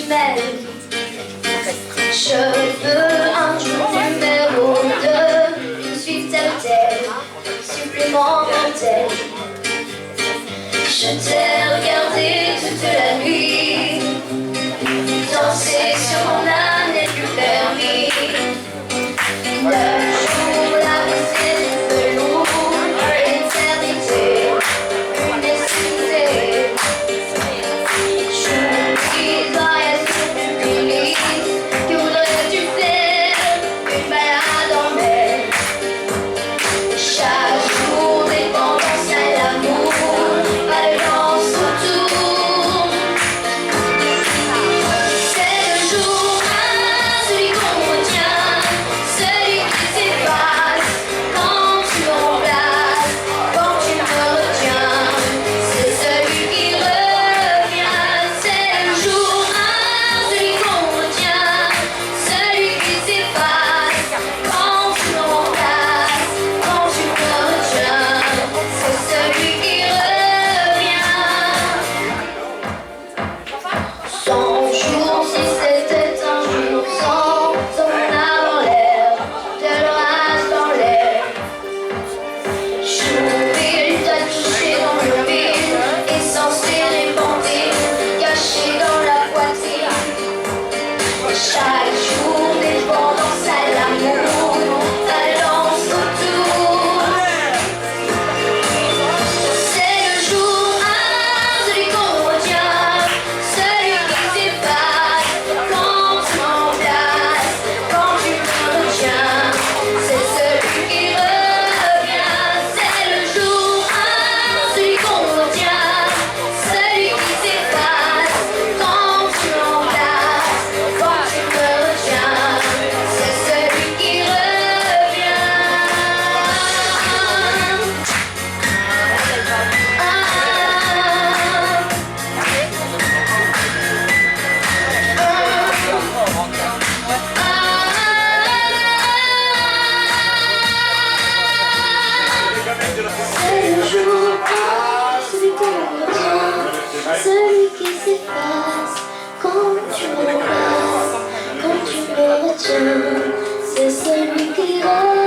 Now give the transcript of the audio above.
jumelle. Je veux un jour numéro 2, une suite telle, supplémentaire. Je t'ai regardé toute la nuit, danser sur mon âne n'est plus permis. Le jour, la brisée du velours, l'éternité, une nécessité. J'oublie dans les yeux du public, que voudrais-tu faire une balade en mer? Chaque jour dépendance à l'amour, pas de danse autour. C'est le jour celui qu'on retient, celui qui s'efface quand tu remplaces, quand tu me retiens. C'est celui qui revient. C'est le jour celui qu'on retient, celui qui s'efface quand tu remplaces, quand tu me retiens. C'est celui qui revient. 100 jours, si c'était un jour sans ton âme en l'air, de l'orage dans l'air. J'oublie de toucher dans le vide, essence répandue, cachée dans la poitrine. Chaque jour, dépendance à l'amour, balance autour. C'est le jour celui qu'on retient, celui qui s'efface quand tu m'embrasses, quand tu me retiens. C'est celui qui revient. C'est le jour celui qu'on retient, celui qui s'efface quand tu m'embrasses, quand tu me retiens. C'est celui qui revient. C'est le jour celui qu'on retient, celui qui s'efface quand tu m'embrasses, quand tu me retiens. C'est celui qui revient.